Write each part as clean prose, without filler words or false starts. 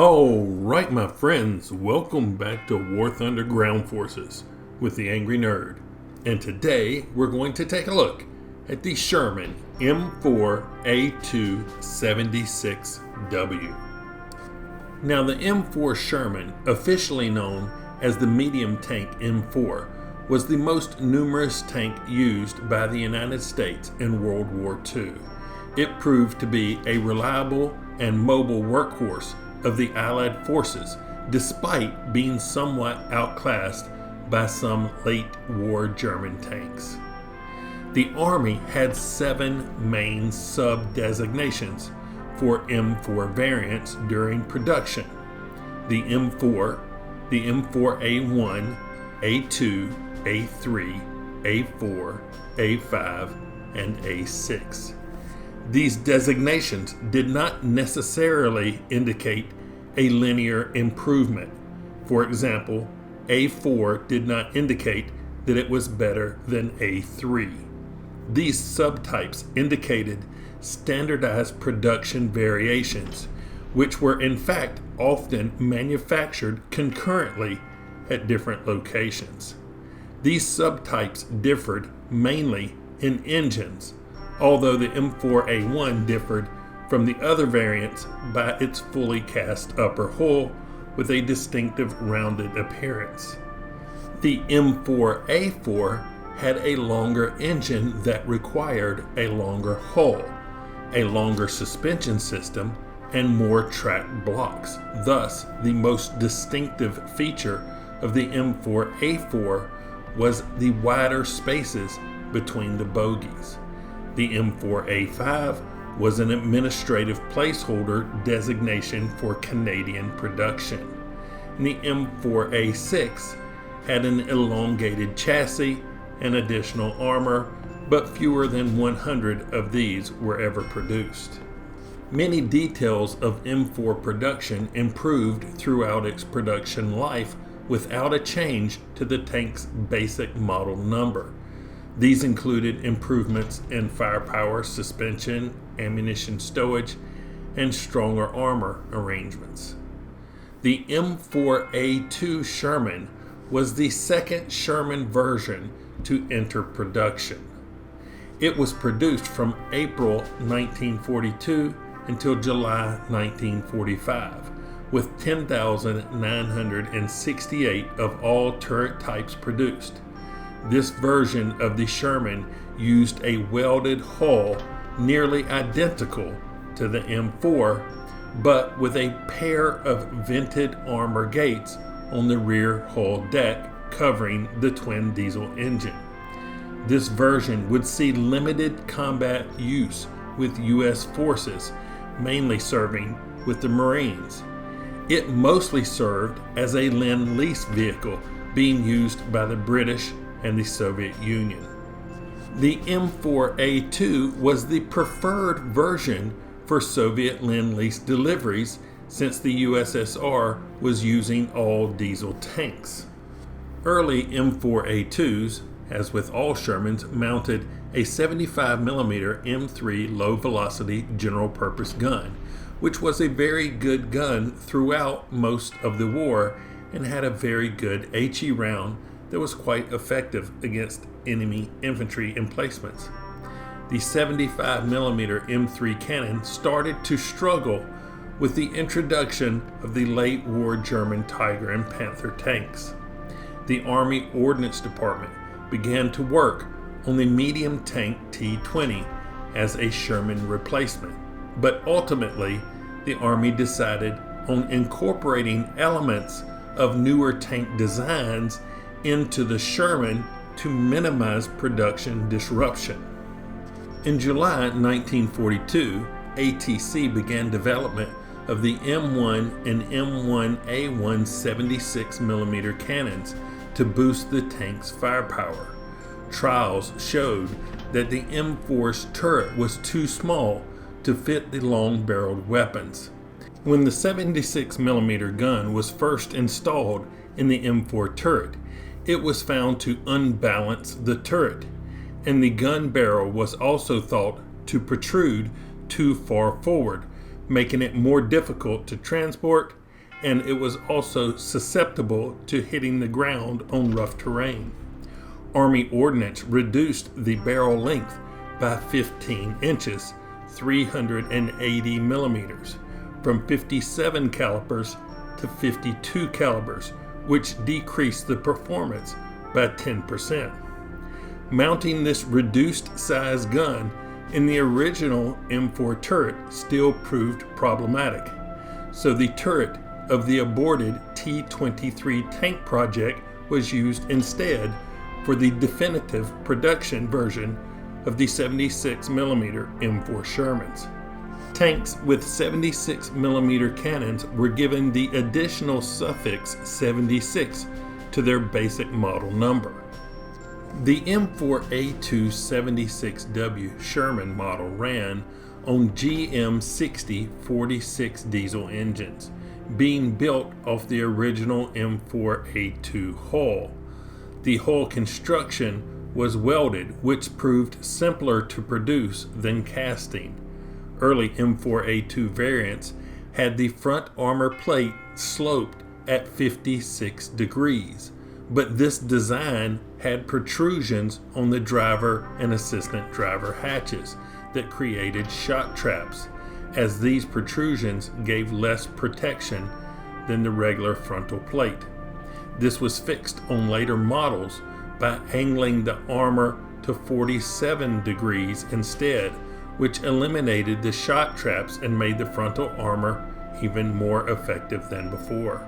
All right, my friends, welcome back to War Thunder Ground Forces with the Angry Nerd. And today we're going to take a look at the Sherman M4A2 76W. Now, the M4 Sherman, officially known as the medium tank M4, was the most numerous tank used by the United States in World War II. It proved to be a reliable and mobile workhorse of the Allied forces, despite being somewhat outclassed by some late war German tanks. The Army had 7 main sub-designations for M4 variants during production: the M4, the M4A1, A2, A3, A4, A5, and A6. These designations did not necessarily indicate a linear improvement. For example, A4 did not indicate that it was better than A3. These subtypes indicated standardized production variations, which were in fact often manufactured concurrently at different locations. These subtypes differed mainly in engines, although the M4A1 differed from the other variants by its fully cast upper hull with a distinctive rounded appearance. The M4A4 had a longer engine that required a longer hull, a longer suspension system, and more track blocks. Thus, the most distinctive feature of the M4A4 was the wider spaces between the bogies. The M4A5 was an administrative placeholder designation for Canadian production. And the M4A6 had an elongated chassis and additional armor, but fewer than 100 of these were ever produced. Many details of M4 production improved throughout its production life without a change to the tank's basic model number. These included improvements in firepower, suspension, ammunition stowage, and stronger armor arrangements. The M4A2 Sherman was the second Sherman version to enter production. It was produced from April 1942 until July 1945, with 10,968 of all turret types produced. This version of the Sherman used a welded hull nearly identical to the M4, but with a pair of vented armor gates on the rear hull deck covering the twin diesel engine. This version would see limited combat use with U.S. forces, mainly serving with the Marines. It mostly served as a Lend-Lease vehicle being used by the British and the Soviet Union. The M4A2 was the preferred version for Soviet Lend-Lease deliveries since the USSR was using all diesel tanks. Early M4A2s, as with all Shermans, mounted a 75mm M3 low-velocity general-purpose gun, which was a very good gun throughout most of the war and had a very good HE round that was quite effective against enemy infantry emplacements. The 75mm M3 cannon started to struggle with the introduction of the late war German Tiger and Panther tanks. The Army Ordnance Department began to work on the medium tank T-20 as a Sherman replacement, but ultimately the Army decided on incorporating elements of newer tank designs into the Sherman to minimize production disruption. In July 1942, ATC began development of the M1 and M1A1 76mm cannons to boost the tank's firepower. Trials showed that the M4's turret was too small to fit the long-barreled weapons. When the 76mm gun was first installed in the M4 turret, it was found to unbalance the turret, and the gun barrel was also thought to protrude too far forward, making it more difficult to transport and it was also susceptible to hitting the ground on rough terrain. Army ordnance reduced the barrel length by 15 inches, 380 millimeters, from 57 calibers to 52 calibers, which decreased the performance by 10%. Mounting this reduced size gun in the original M4 turret still proved problematic, so the turret of the aborted T-23 tank project was used instead for the definitive production version of the 76mm M4 Shermans. Tanks with 76mm cannons were given the additional suffix 76 to their basic model number. The M4A2 76W Sherman model ran on GM60-46 diesel engines, being built off the original M4A2 hull. The hull construction was welded, which proved simpler to produce than casting. Early M4A2 variants had the front armor plate sloped at 56 degrees, but this design had protrusions on the driver and assistant driver hatches that created shot traps, as these protrusions gave less protection than the regular frontal plate. This was fixed on later models by angling the armor to 47 degrees instead, which eliminated the shot traps and made the frontal armor even more effective than before.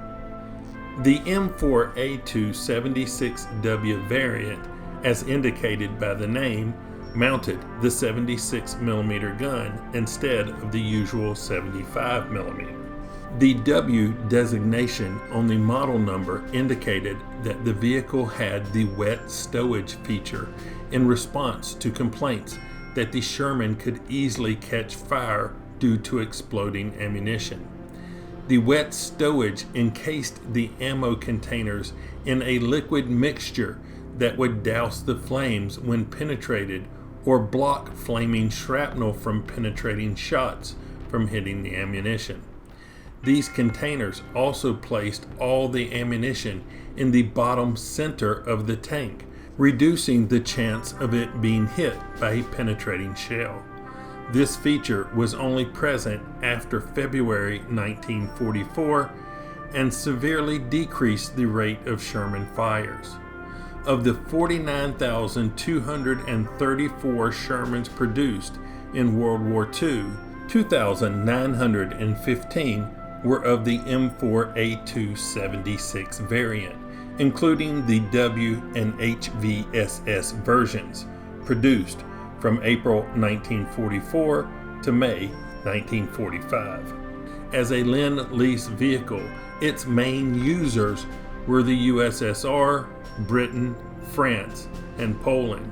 The M4A2 76W variant, as indicated by the name, mounted the 76mm gun instead of the usual 75mm. The W designation on the model number indicated that the vehicle had the wet stowage feature in response to complaints that the Sherman could easily catch fire due to exploding ammunition. The wet stowage encased the ammo containers in a liquid mixture that would douse the flames when penetrated or block flaming shrapnel from penetrating shots from hitting the ammunition. These containers also placed all the ammunition in the bottom center of the tank, reducing the chance of it being hit by a penetrating shell. This feature was only present after February 1944 and severely decreased the rate of Sherman fires. Of the 49,234 Shermans produced in World War II, 2,915 were of the M4A2 76 variant, including the W and HVSS versions, produced from April 1944 to May 1945. As a Lend-Lease vehicle, its main users were the USSR, Britain, France, and Poland.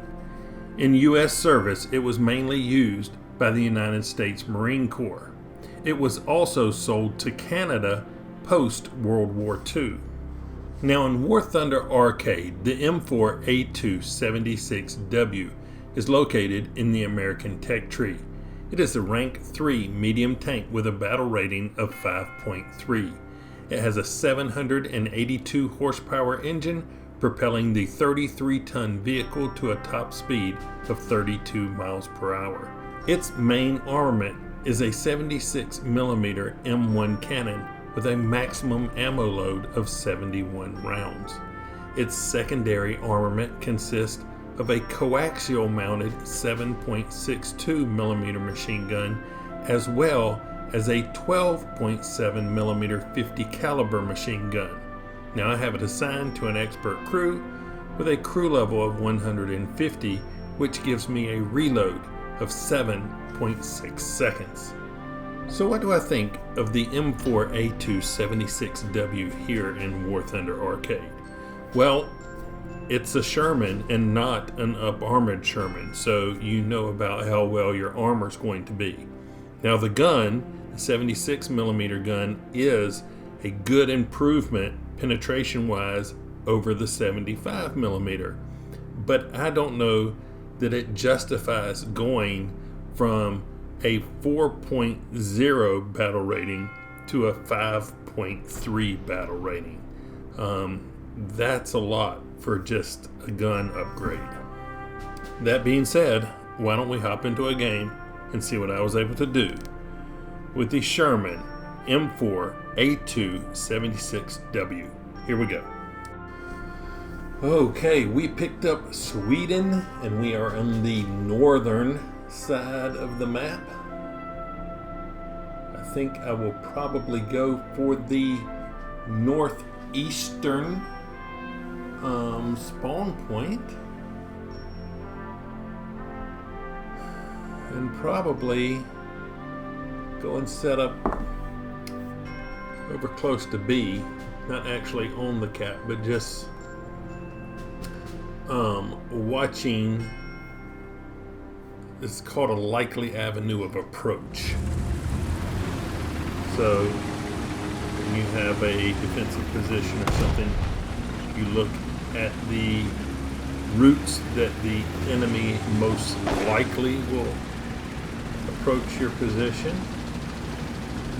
In U.S. service, it was mainly used by the United States Marine Corps. It was also sold to Canada post-World War II. Now in War Thunder Arcade, the M4A2 76W is located in the American tech tree. It is a rank 3 medium tank with a battle rating of 5.3. It has a 782 horsepower engine propelling the 33-ton vehicle to a top speed of 32 miles per hour. Its main armament is a 76mm M1 cannon with a maximum ammo load of 71 rounds. Its secondary armament consists of a coaxial mounted 7.62mm machine gun, as well as a 12.7mm 50 caliber machine gun. Now I have it assigned to an expert crew with a crew level of 150, which gives me a reload of 7.6 seconds. So what do I think of the M4A2 76W here in War Thunder Arcade? Well, it's a Sherman and not an up-armored Sherman, so you know about how well your armor's going to be. Now the gun, the 76mm gun, is a good improvement penetration-wise over the 75mm, but I don't know that it justifies going from a 4.0 battle rating to a 5.3 battle rating. That's a lot for just a gun upgrade. That being said, why don't we hop into a game and see what I was able to do with the Sherman M4A2 76W. Here we go. Okay, we picked up Sweden, and we are on the northern side of the map. I think I will probably go for the northeastern spawn point, and probably go and set up over close to B, not actually on the cap, but just watching. It's called a likely avenue of approach. So when you have a defensive position or something, you look at the routes that the enemy most likely will approach your position.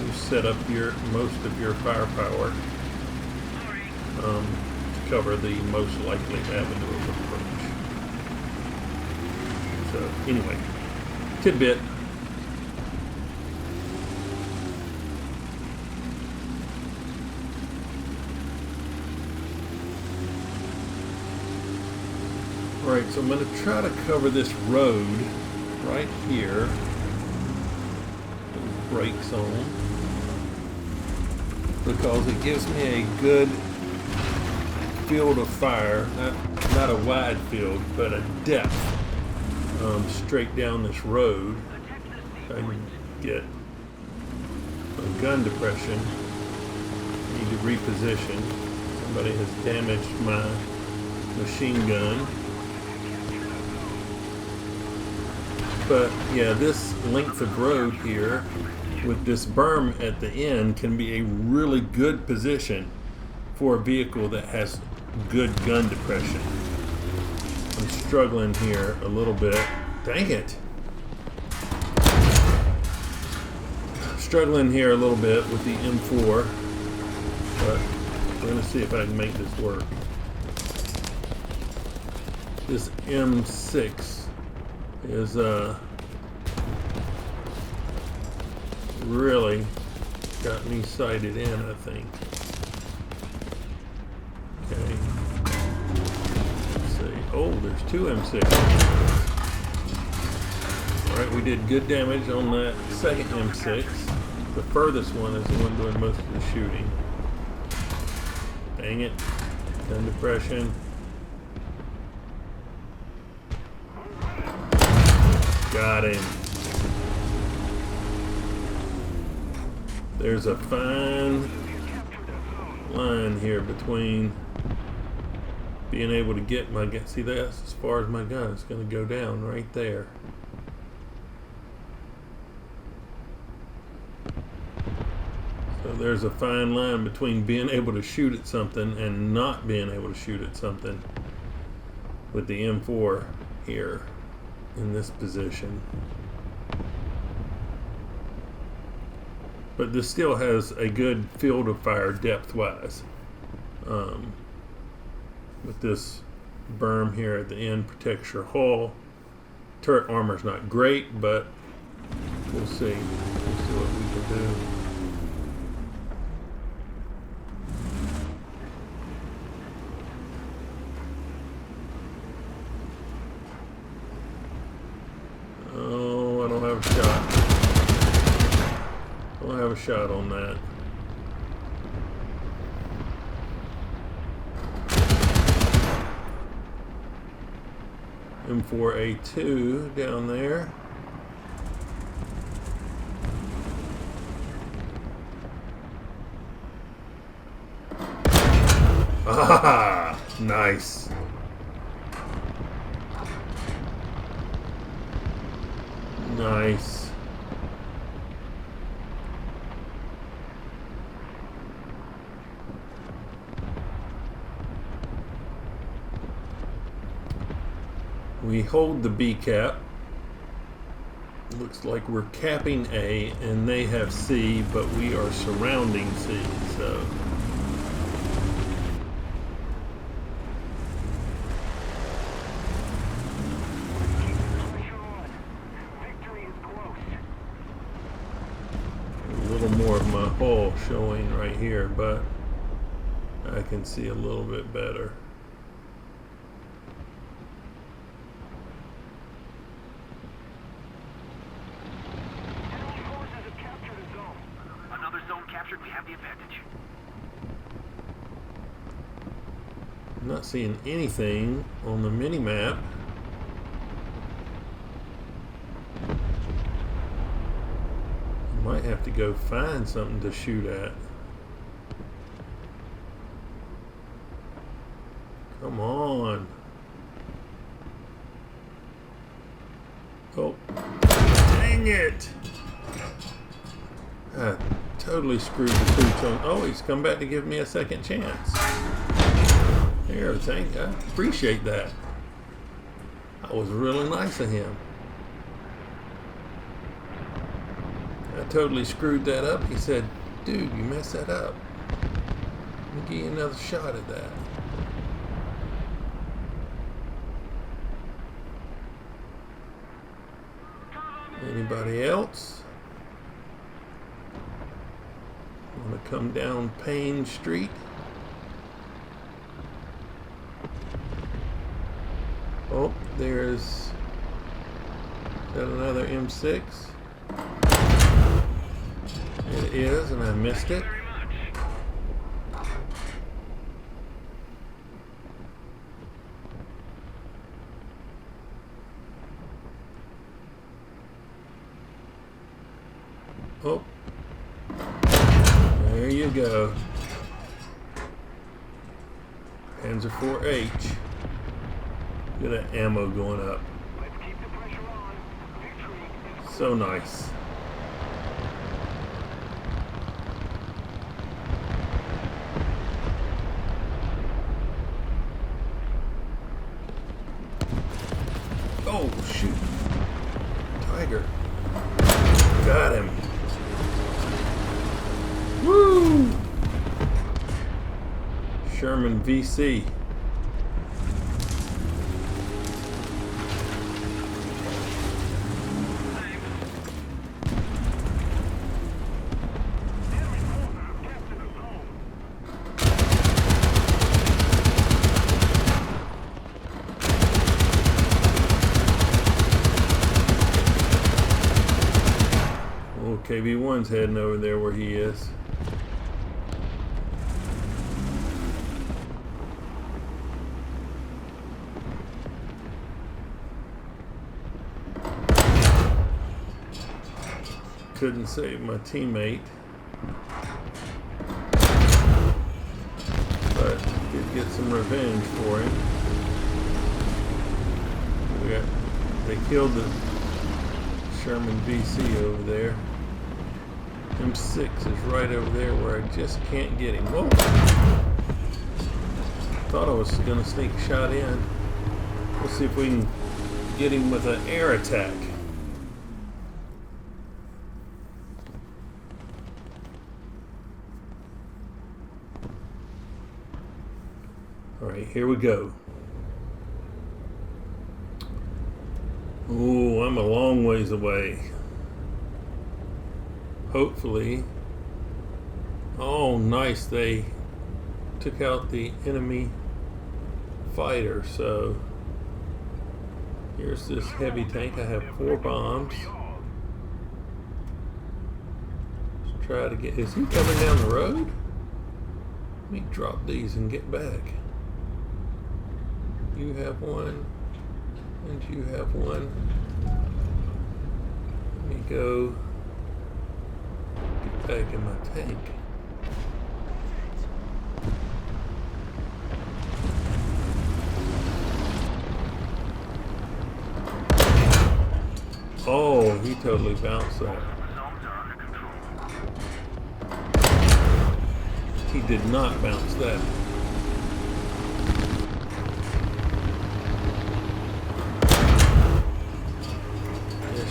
You set up most of your firepower to cover the most likely avenue of approach. So anyway, tidbit. Alright, so I'm going to try to cover this road right here. Brakes on, because it gives me a good field of fire, not a wide field, but a depth straight down this road. I can get a gun depression. I need to reposition. Somebody has damaged my machine gun. But yeah, this length of road here with this berm at the end can be a really good position for a vehicle that has good gun depression. I'm struggling here a little bit. Dang it! Struggling here a little bit with the M4, but we're going to see if I can make this work. This M6 is really got me sighted in, I think. Okay. Let's see. Oh, there's two M6. Alright, we did good damage on that second M6. The furthest one is the one doing most of the shooting. Dang it. Gun depression. Got him. There's a fine line here between being able to get my gun. See, that's as far as my gun. It's going to go down right there. So there's a fine line between being able to shoot at something and not being able to shoot at something with the M4 here in this position. But this still has a good field of fire depth-wise. With this berm here at the end, protects your hull. Turret armor's not great, but we'll see. We'll see what we can do. Oh, I don't have a shot. I don't have a shot on that. M4A2 down there. Ah, nice. Nice. We hold the B cap. Looks like we're capping A and they have C, but we are surrounding C, so. A little more of my hull showing right here, but I can see a little bit better. We have the advantage. I'm not seeing anything on the mini-map. Might have to go find something to shoot at. Come on. Oh, dang it. I totally screwed the pooch on. Oh, he's come back to give me a second chance. There, thank you. I appreciate that. That was really nice of him. I totally screwed that up. He said, dude, you messed that up. Let me give you another shot at that. Anybody else want to come down Payne Street? Oh, there's got another M6. It is, and I missed it. Oh, there you go. Panzer-4H. Look at that ammo going up. So nice. Oh, shoot. Tiger. Got him. Woo! Sherman VC. Oh, KV-1's heading over there where he is. Couldn't save my teammate, but did get some revenge for him. They killed the Sherman VC over there. M6 is right over there where I just can't get him. Whoa! Thought I was gonna sneak a shot in. We'll see if we can get him with an air attack. Alright, here we go. Ooh, I'm a long ways away. Hopefully. Oh, nice. They took out the enemy fighter. So here's this heavy tank. I have 4 bombs. Let's try to get... Is he coming down the road? Let me drop these and get back. You have one, and you have one. Let me go get back in my tank. Oh, he totally bounced that. He did not bounce that.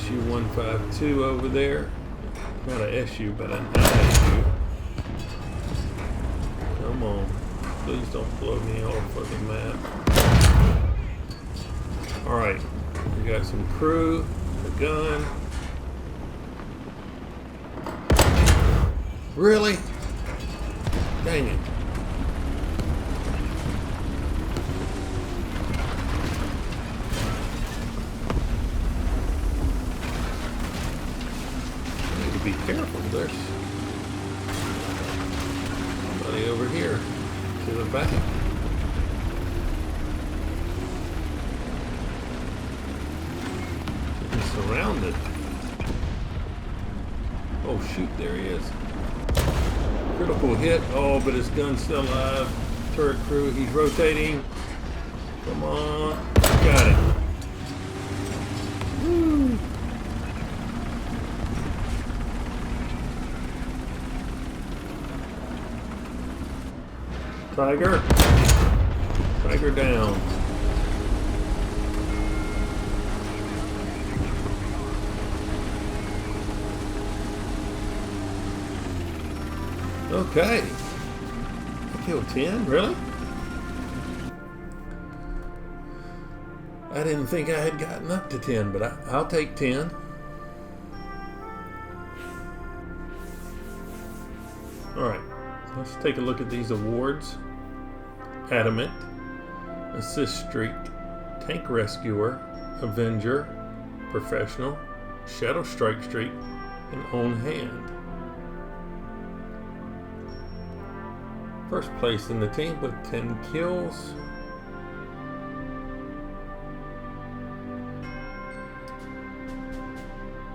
SU-152 over there. Not a SU, but an ISU. Come on. Please don't blow me off of the map. Alright. We got some crew, a gun. Really? Dang it. Be careful, there's somebody over here to the back. Getting surrounded. Oh shoot, there he is. Critical hit. Oh, but his gun's still alive. Turret crew, he's rotating. Come on. Got it. Woo. Tiger. Tiger down. Okay. I killed 10, really? I didn't think I had gotten up to 10, but I'll take 10. Alright, let's take a look at these awards. Adamant, Assist Streak, Tank Rescuer, Avenger, Professional, Shadow Strike Streak, and On Hand. First place in the team with 10 kills.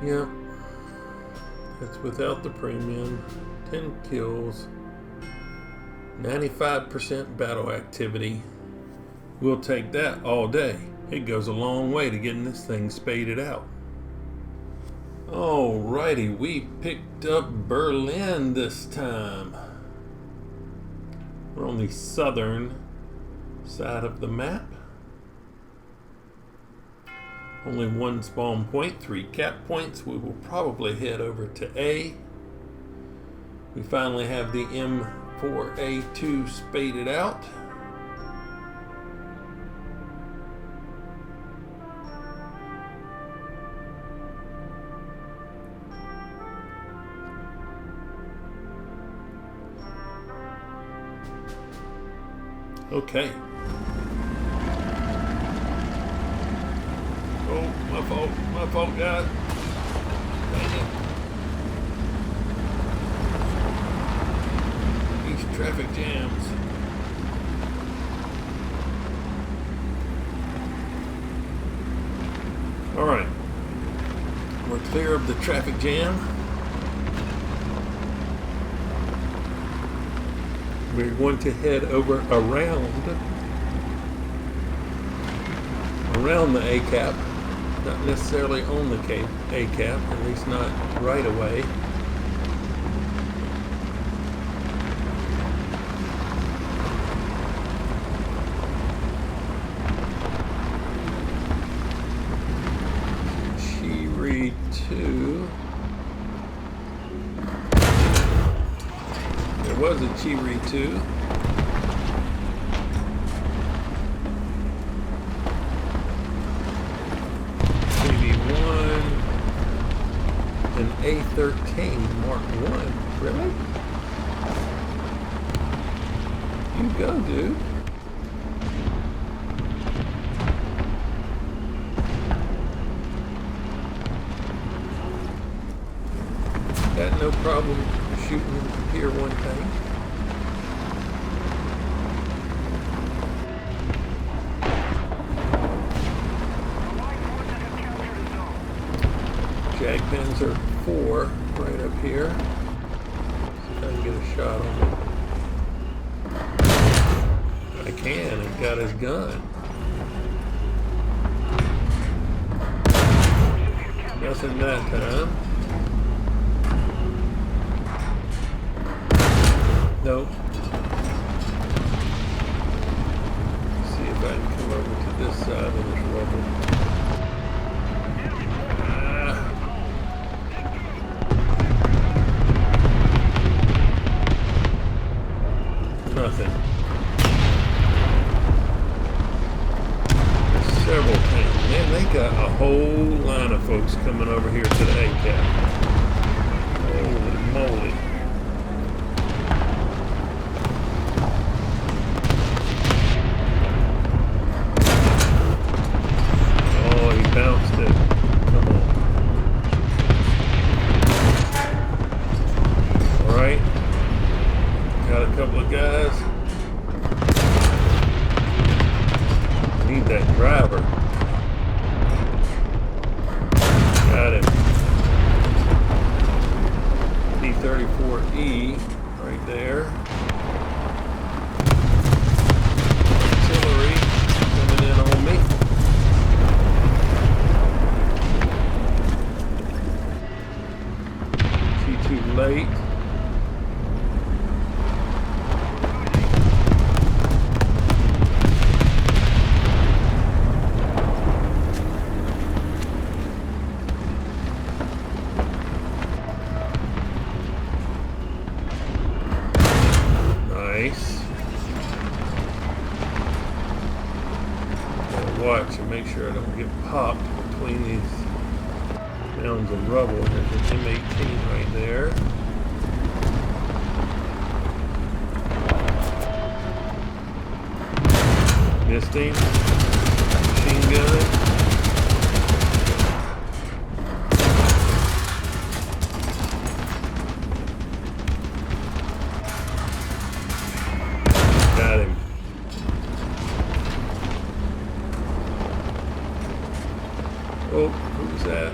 Yep, that's without the premium. 10 kills. 95% battle activity. We'll take that all day. It goes a long way to getting this thing spaded out. Alrighty, we picked up Berlin this time. We're on the southern side of the map. Only one spawn point, 3 cap points. We will probably head over to A. We finally have the M4A2 spaded out. Okay. Oh, my fault, guys. Dang it. These traffic jams. All right. We're clear of the traffic jam. We're going to head over around the A cap, not necessarily on the A cap, at least not right away. Tier-3. There was a Tier-3. An A13 Mark 1. Really? You go, dude. Got no problem shooting Tier 1 tank. Jag pins are 4 right up here. See if I can get a shot on it. I can. I've got his gun. Nothing that time. Nope. See if I can come over to this side of this rubble. several tanks. Man, they got a whole line of folks coming over here to the ACAP. Holy moly. Oh, he bounced it. Come on. Alright. Got a couple of guys. Need that driver. Got him. T-34E right there. Artillery coming in on me. T2 late. Watch and make sure I don't get popped between these mounds of rubble. There's an M18 right there. Missed him. Machine gun. Got him. Oh, who was that?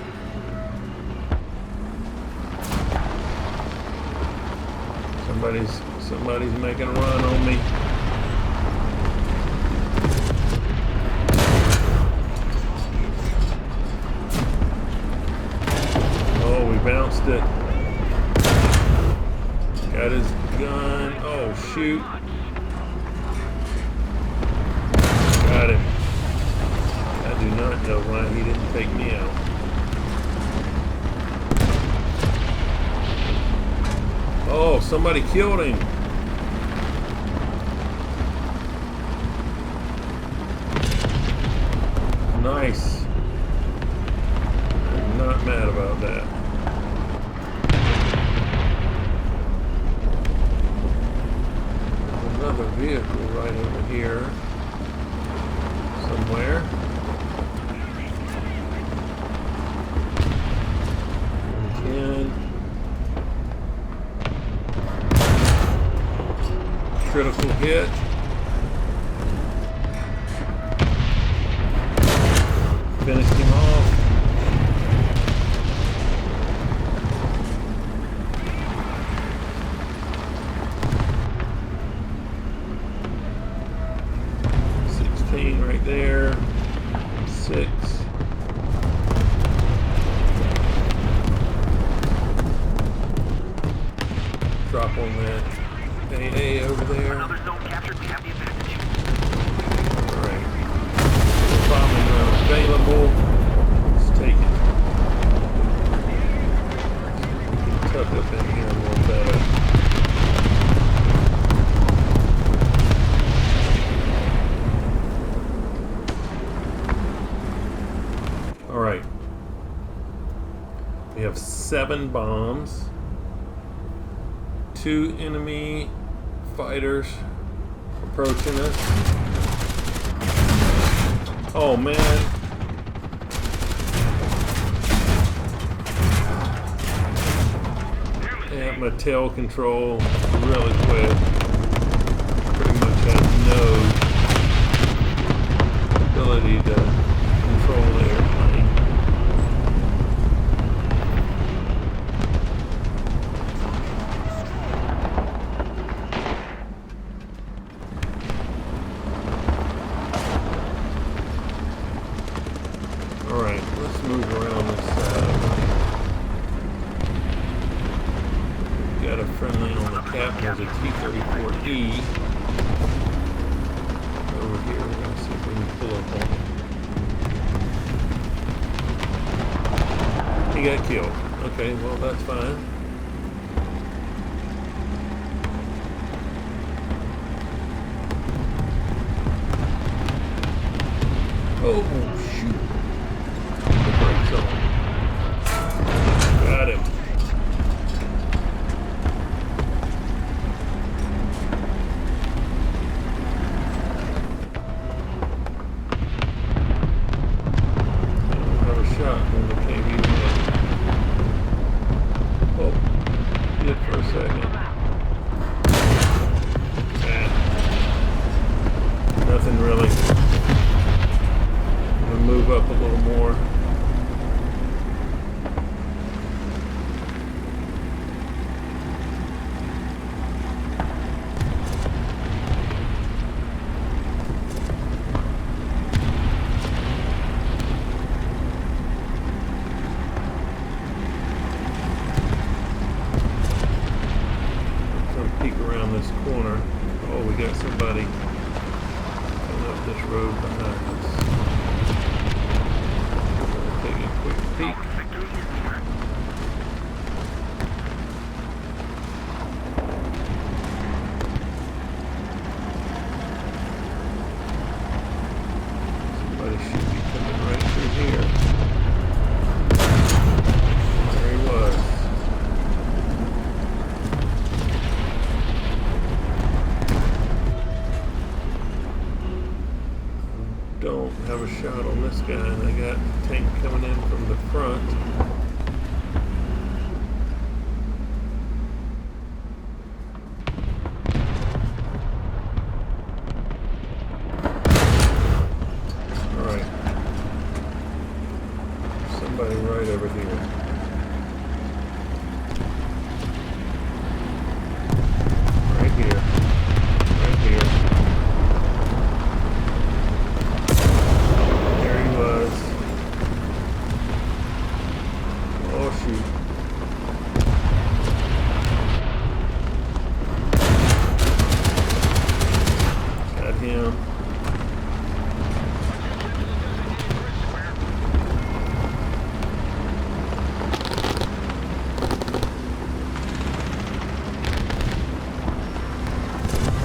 Somebody's making a run on me. Oh, we bounced it. Got his gun. Oh, shoot. Got him. I do not know why he didn't take me out. Oh, somebody killed him. Nice. I'm not mad about that. There's another vehicle right over here somewhere. Critical hit. Finished him off. Right there. 6. Drop on that AA over there. Another zone captured. We have the advantage. Alright. Bombing run available. Let's take it. Tuck up in here a little better. Alright. We have 7 bombs. 2 enemy fighters approaching us. Oh man. Yeah, my tail control really quick. Pretty much has no ability to control the airplane. Alright, let's move around this side. We've got a friendly on the cap. There's a T-34E over here. We're going to see if we can pull up on him. He got killed. Okay, well that's fine. Oh, Oh, shoot. The brakes on. Got him. Shot when we came even in. Oh, did for a second. Nothing really. I'm gonna move up a little more. Peek around this corner. Oh, we got somebody coming up this road behind us. Take a quick peek. Somebody should be coming right through here. There he was. Don't have a shot on this guy, and I got the tank coming in from the front. Alright. Somebody right over here. Right here. Right here. Oh shoot. Got him.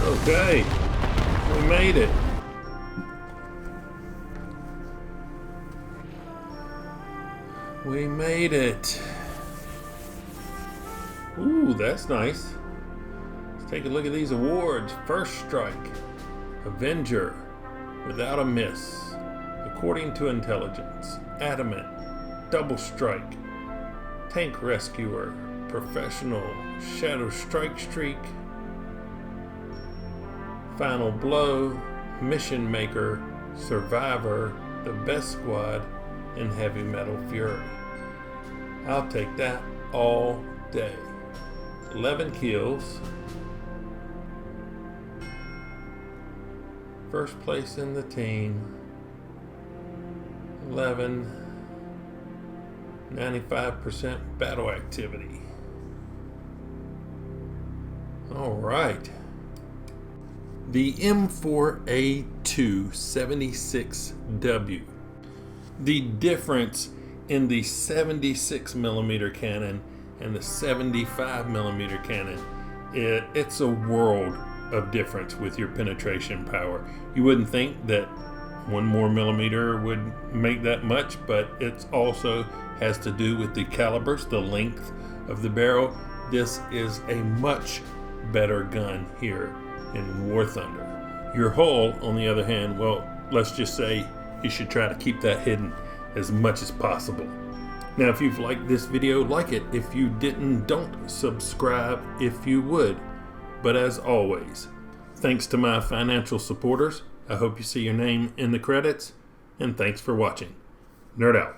Okay. We made it. We made it. Ooh, that's nice. Let's take a look at these awards. First Strike, Avenger, Without a Miss, According to Intelligence, Adamant, Double Strike, Tank Rescuer, Professional, Shadow Strike Streak, Final Blow, Mission Maker, Survivor, The Best Squad, and Heavy Metal Fury. I'll take that all day. 11 kills. First place in the team. 11. 95% battle activity. All right. The M4A2 76W. The difference in the 76mm cannon and the 75mm cannon, it's a world of difference with your penetration power. You wouldn't think that 1 more millimeter would make that much, but it also has to do with the calibers, the length of the barrel. This is a much better gun here in War Thunder. Your hull, on the other hand, well, let's just say you should try to keep that hidden as much as possible. Now, if you've liked this video, like it. If you didn't, don't subscribe if you would. But as always, thanks to my financial supporters. I hope you see your name in the credits, and thanks for watching. Nerd out.